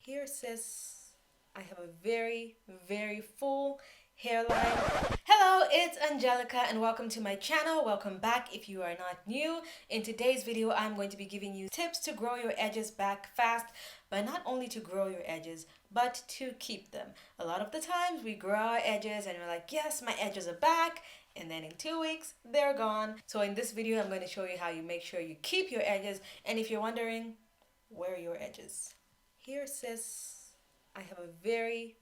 Here sis, I have a very full hairline. Hello, it's Angelica and welcome to my channel. Welcome back if you are not new. In today's video, I'm going to be giving you tips to grow your edges back fast, but not only to grow your edges, but to keep them. A lot of the times we grow our edges and we're like, yes, my edges are back. And then in 2 weeks, they're gone. So in this video, I'm going to show you how you make sure you keep your edges. And if you're wondering, where are your edges? Here sis, I have a very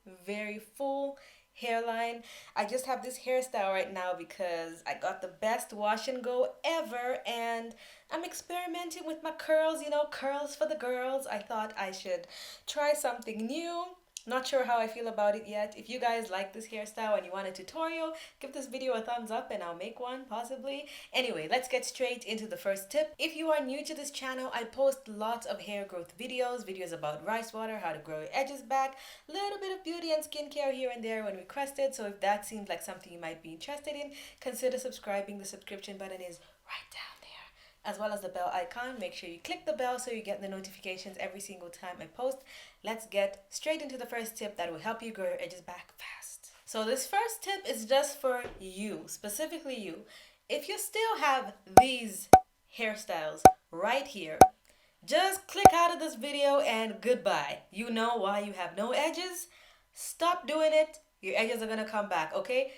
full hairline. I just have this hairstyle right now because I got the best wash and go ever and I'm experimenting with my curls, curls for the girls. I thought I should try something new. Not sure how I feel about it yet. If you guys like this hairstyle and you want a tutorial, give this video a thumbs up and I'll make one possibly. Anyway, let's get straight into the first tip. If you are new to this channel, I post lots of hair growth videos about rice water, how to grow your edges back, a little bit of beauty and skincare here and there when requested. So if that seems like something you might be interested in, consider subscribing. The subscription button is right down there, as well as the bell icon. Make sure you click the bell so you get the notifications every single time I post. Let's get straight into the first tip that will help you grow your edges back fast. So this first tip is just for you, specifically you. If you still have these hairstyles right here, just click out of this video and goodbye. You know why you have no edges? Stop doing it. Your edges are gonna come back, okay?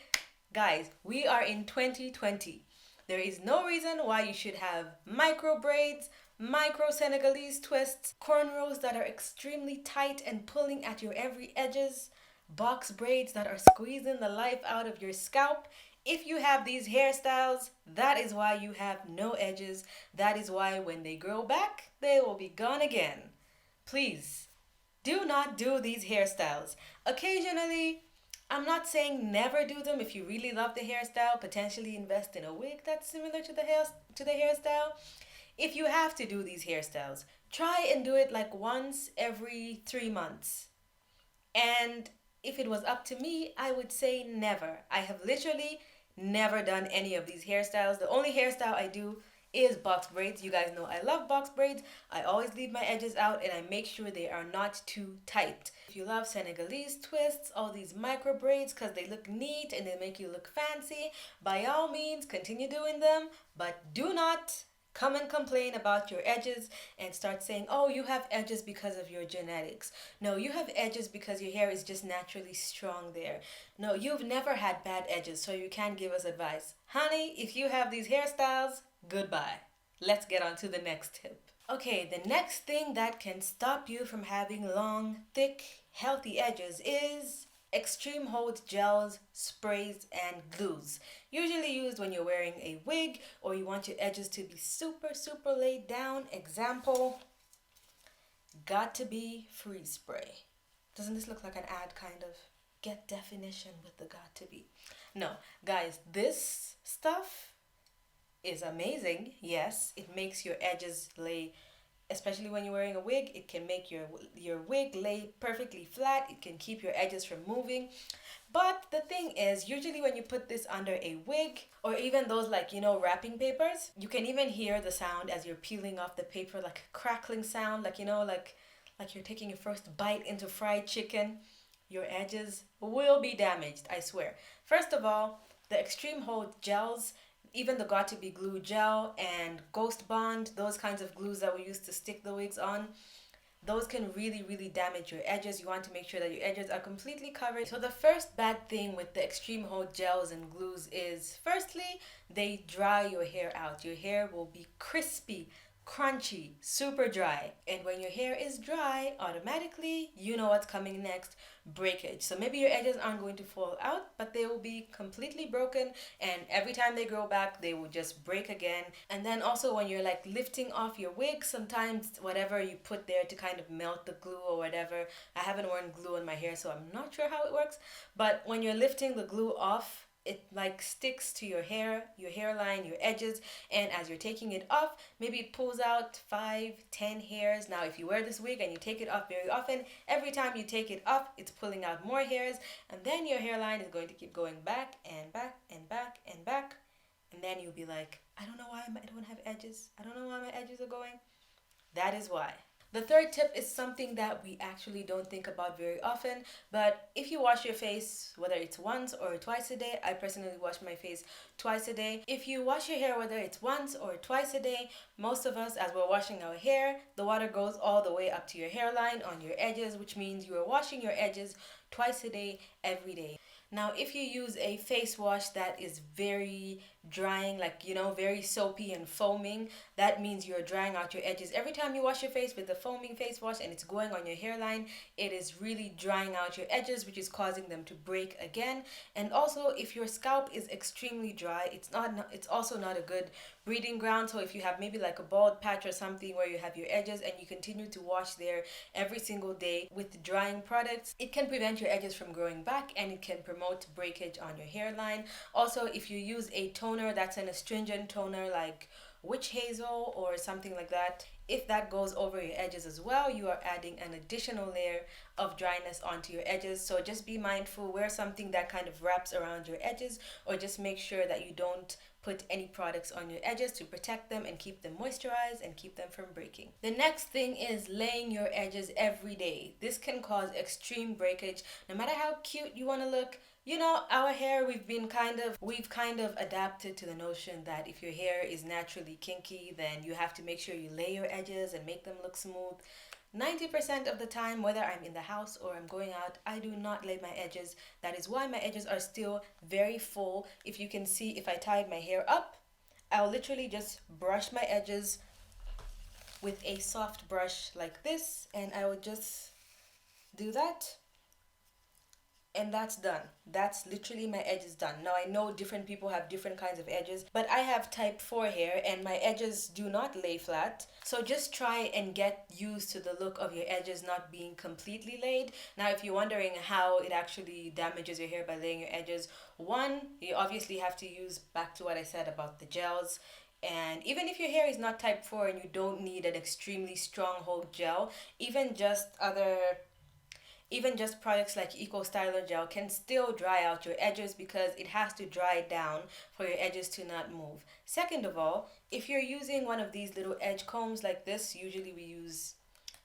Guys, we are in 2020. There is no reason why you should have micro braids, micro Senegalese twists, cornrows that are extremely tight and pulling at your every edges, box braids that are squeezing the life out of your scalp. If you have these hairstyles, that is why you have no edges. That is why when they grow back, they will be gone again. Please, do not do these hairstyles. Occasionally, I'm not saying never do them. If you really love the hairstyle, potentially invest in a wig that's similar to the hairstyle. If you have to do these hairstyles, try and do it like once every 3 months. And if it was up to me, I would say never. I have literally never done any of these hairstyles. The only hairstyle I do is box braids. You guys know I love box braids. I always leave my edges out and I make sure they are not too tight. If you love Senegalese twists, all these micro braids because they look neat and they make you look fancy, by all means continue doing them, but do not come and complain about your edges and start saying, oh, you have edges because of your genetics. No, you have edges because your hair is just naturally strong there. No, you've never had bad edges, so you can't give us advice. Honey, if you have these hairstyles, goodbye. Let's get on to the next tip. Okay, the next thing that can stop you from having long, thick, healthy edges is extreme hold gels, sprays, and glues. Usually used when you're wearing a wig or you want your edges to be super laid down. Example, got2b freeze spray. Doesn't this look like an ad kind of? Get definition with the got2b. No, guys, this stuff is amazing. Yes, it makes your edges lay, especially when you're wearing a wig, it can make your wig lay perfectly flat. It can keep your edges from moving. But the thing is, usually when you put this under a wig or even those wrapping papers, you can even hear the sound as you're peeling off the paper, like a crackling sound, like you're taking your first bite into fried chicken. Your edges will be damaged, I swear. First of all, the extreme hold gels, even the got2b glue gel and Ghost Bond, those kinds of glues that we used to stick the wigs on, those can really damage your edges. You want to make sure that your edges are completely covered. So the first bad thing with the extreme hold gels and glues is, firstly, they dry your hair out. Your hair will be crispy, crunchy, super dry. And when your hair is dry, automatically, you know what's coming next, breakage. So maybe your edges aren't going to fall out, but they will be completely broken, and every time they grow back, they will just break again. And then also when you're lifting off your wig, sometimes whatever you put there to kind of melt the glue or whatever, I haven't worn glue on my hair, so I'm not sure how it works, but when you're lifting the glue off, it sticks to your hair, your hairline, your edges, and as you're taking it off, maybe it pulls out 5-10 hairs. Now if you wear this wig and you take it off very often, every time you take it off, it's pulling out more hairs, and then your hairline is going to keep going back and back and back and back, and then you'll be like, I don't know why I don't have edges. I don't know why my edges are going. That is why. The third tip is something that we actually don't think about very often, but if you wash your face, whether it's once or twice a day, I personally wash my face twice a day. If you wash your hair, whether it's once or twice a day, most of us, as we're washing our hair, the water goes all the way up to your hairline on your edges, which means you are washing your edges twice a day, every day. Now, if you use a face wash that is very drying, like, very soapy and foaming, that means you're drying out your edges. Every time you wash your face with the foaming face wash and it's going on your hairline, it is really drying out your edges, which is causing them to break again. And also, if your scalp is extremely dry, it's also not a good breeding ground. So if you have maybe like a bald patch or something where you have your edges and you continue to wash there every single day with drying products, it can prevent your edges from growing back and it can promote breakage on your hairline. Also, if you use a toner that's an astringent toner like witch hazel or something like that, if that goes over your edges as well, you are adding an additional layer of dryness onto your edges. So just be mindful, wear something that kind of wraps around your edges, or just make sure that you don't put any products on your edges to protect them and keep them moisturized and keep them from breaking. The next thing is laying your edges every day. This can cause extreme breakage. No matter how cute you want to look, our hair, we've kind of adapted to the notion that if your hair is naturally kinky, then you have to make sure you lay your edges and make them look smooth. 90% of the time, whether I'm in the house or I'm going out, I do not lay my edges. That is why my edges are still very full. If you can see, if I tied my hair up, I'll literally just brush my edges with a soft brush like this, and I will just do that. And that's done. That's literally my edges done. Now I know different people have different kinds of edges, but I have type 4 hair and my edges do not lay flat. So just try and get used to the look of your edges not being completely laid. Now if you're wondering how it actually damages your hair by laying your edges, one, you obviously have to use, back to what I said about the gels. And even if your hair is not type 4 and you don't need an extremely strong hold gel, even just products like Eco Styler Gel can still dry out your edges because it has to dry down for your edges to not move. Second of all, if you're using one of these little edge combs like this, usually we use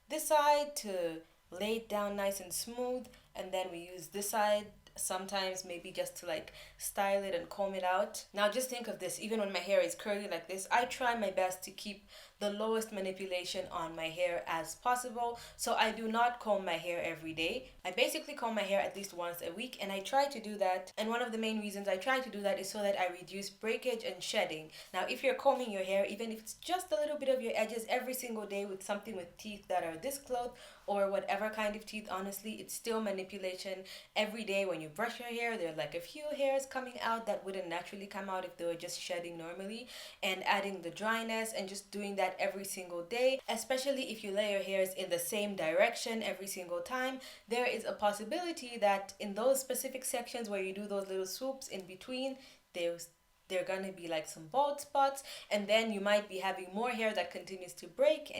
this side to lay it down nice and smooth, and then we use this side sometimes maybe just to like style it and comb it out. Now just think of this, even when my hair is curly like this, I try my best to keep the lowest manipulation on my hair as possible. So I do not comb my hair every day. I basically comb my hair at least once a week, and I try to do that. And one of the main reasons I try to do that is so that I reduce breakage and shedding. Now if you're combing your hair, even if it's just a little bit of your edges every single day with something with teeth that are this close or whatever kind of teeth, honestly, it's still manipulation. Every day when you brush your hair, there are like a few hairs coming out that wouldn't naturally come out if they were just shedding normally, and adding the dryness and just doing that every single day, especially if you lay your hairs in the same direction every single time, there is a possibility that in those specific sections where you do those little swoops in between, there are gonna be like some bald spots, and then you might be having more hair that continues to break,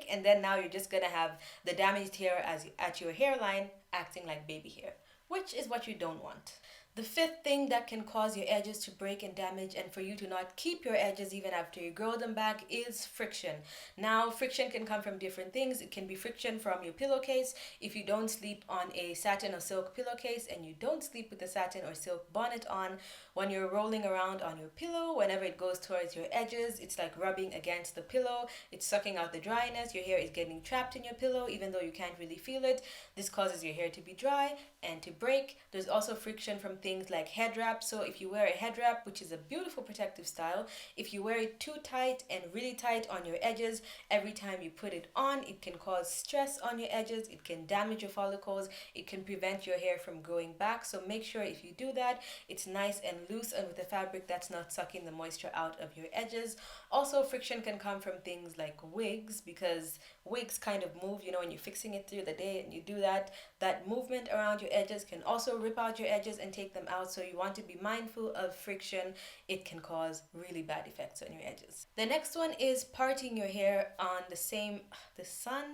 and then now you're just gonna have the damaged hair at your hairline acting like baby hair, which is what you don't want. The fifth thing that can cause your edges to break and damage and for you to not keep your edges even after you grow them back is friction. Now, friction can come from different things. It can be friction from your pillowcase. If you don't sleep on a satin or silk pillowcase and you don't sleep with the satin or silk bonnet on, when you're rolling around on your pillow, whenever it goes towards your edges, it's like rubbing against the pillow. It's sucking out the dryness. Your hair is getting trapped in your pillow even though you can't really feel it. This causes your hair to be dry and to break. There's also friction from things like head wrap. So if you wear a head wrap, which is a beautiful protective style, if you wear it too tight and really tight on your edges, every time you put it on, it can cause stress on your edges, it can damage your follicles, it can prevent your hair from growing back. So make sure if you do that, it's nice and loose and with a fabric that's not sucking the moisture out of your edges. Also, friction can come from things like wigs, because wigs kind of move, when you're fixing it through the day and you do that, that movement around your edges can also rip out your edges and take them out. So you want to be mindful of friction. It can cause really bad effects on your edges. The next one is parting your hair on the sun,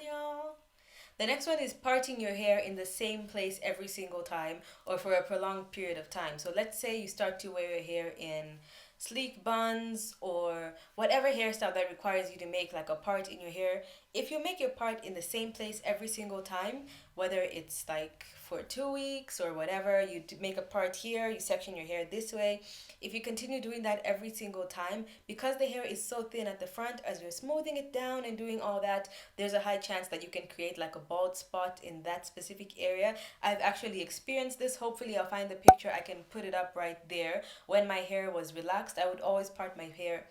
y'all. The next one is parting your hair in the same place every single time or for a prolonged period of time. So let's say you start to wear your hair in sleek buns or whatever hairstyle that requires you to make like a part in your hair If you make your part in the same place every single time, whether it's like for 2 weeks or whatever, make a part here, you section your hair this way. If you continue doing that every single time, because the hair is so thin at the front, as you're smoothing it down and doing all that, there's a high chance that you can create like a bald spot in that specific area. I've actually experienced this. Hopefully I'll find the picture, I can put it up right there. When my hair was relaxed, I would always part my hair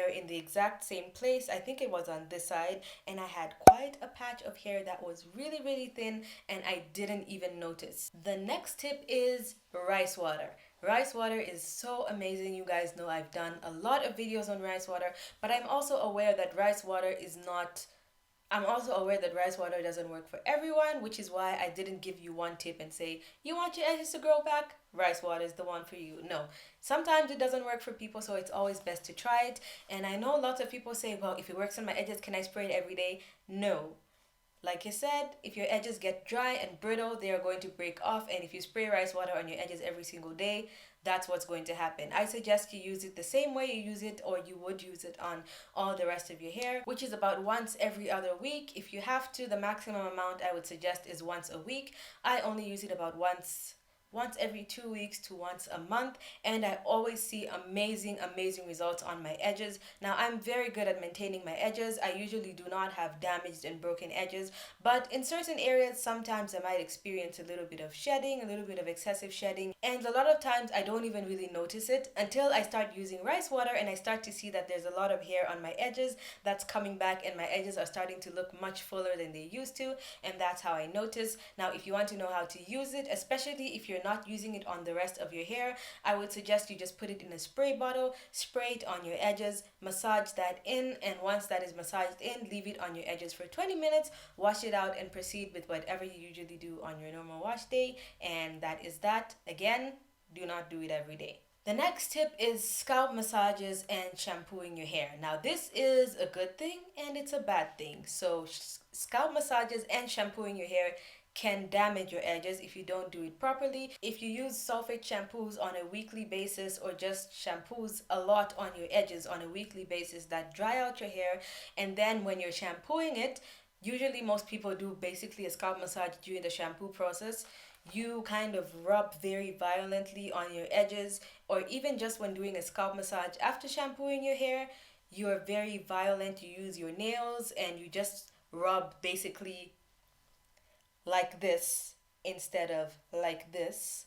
in the exact same place. I think it was on this side, and I had quite a patch of hair that was really, really thin, and I didn't even notice. The next tip is rice water. Rice water is so amazing. You guys know I've done a lot of videos on rice water, but I'm also aware that rice water doesn't work for everyone, which is why I didn't give you one tip and say, you want your edges to grow back? Rice water is the one for you. No. Sometimes it doesn't work for people, so it's always best to try it. And I know lots of people say, well, if it works on my edges, can I spray it every day? No. Like I said, if your edges get dry and brittle, they are going to break off. And if you spray rice water on your edges every single day, that's what's going to happen. I suggest you use it the same way you use it or you would use it on all the rest of your hair, which is about once every other week. If you have to, the maximum amount I would suggest is once a week. I only use it about once every 2 weeks to once a month, and I always see amazing results on my edges. Now, I'm very good at maintaining my edges. I usually do not have damaged and broken edges, but in certain areas sometimes I might experience a little bit of shedding, a little bit of excessive shedding, and a lot of times I don't even really notice it until I start using rice water and I start to see that there's a lot of hair on my edges that's coming back, and my edges are starting to look much fuller than they used to, and that's how I notice. Now, if you want to know how to use it, especially if you're not using it on the rest of your hair, I would suggest you just put it in a spray bottle, spray it on your edges, massage that in, and once that is massaged in, leave it on your edges for 20 minutes, wash it out, and proceed with whatever you usually do on your normal wash day. And that is that. Again, do not do it every day. The next tip is scalp massages and shampooing your hair. Now, this is a good thing and it's a bad thing. So scalp massages and shampooing your hair can damage your edges if you don't do it properly. If you use sulfate shampoos on a weekly basis or just shampoos a lot on your edges on a weekly basis that dry out your hair, and then when you're shampooing it, usually most people do basically a scalp massage during the shampoo process. You kind of rub very violently on your edges, or even just when doing a scalp massage after shampooing your hair, you're very violent. You use your nails and you just rub basically like this instead of like this.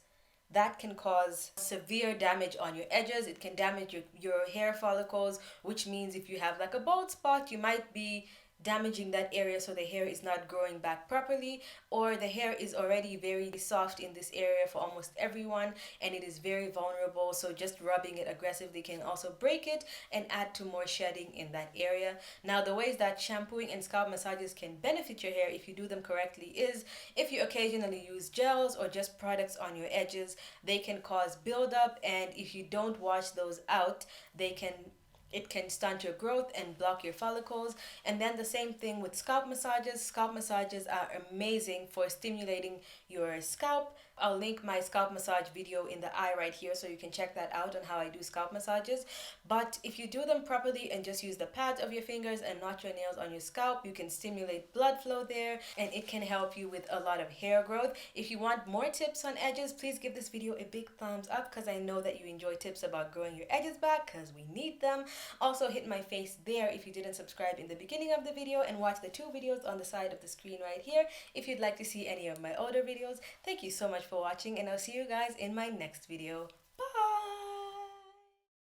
That can cause severe damage on your edges. It can damage your hair follicles, which means if you have like a bald spot, you might be damaging that area, so the hair is not growing back properly, or the hair is already very soft in this area for almost everyone and it is very vulnerable, so just rubbing it aggressively can also break it and add to more shedding in that area. Now, the ways that shampooing and scalp massages can benefit your hair if you do them correctly is if you occasionally use gels or just products on your edges. They can cause buildup, and if you don't wash those out, it can stunt your growth and block your follicles. And then the same thing with scalp massages. Scalp massages are amazing for stimulating your scalp. I'll link my scalp massage video in the eye right here so you can check that out on how I do scalp massages. But if you do them properly and just use the pads of your fingers and not your nails on your scalp, you can stimulate blood flow there and it can help you with a lot of hair growth. If you want more tips on edges, please give this video a big thumbs up because I know that you enjoy tips about growing your edges back because we need them. Also, hit my face there if you didn't subscribe in the beginning of the video, and watch the 2 videos on the side of the screen right here if you'd like to see any of my older videos. Thank you so much for watching, and I'll see you guys in my next video.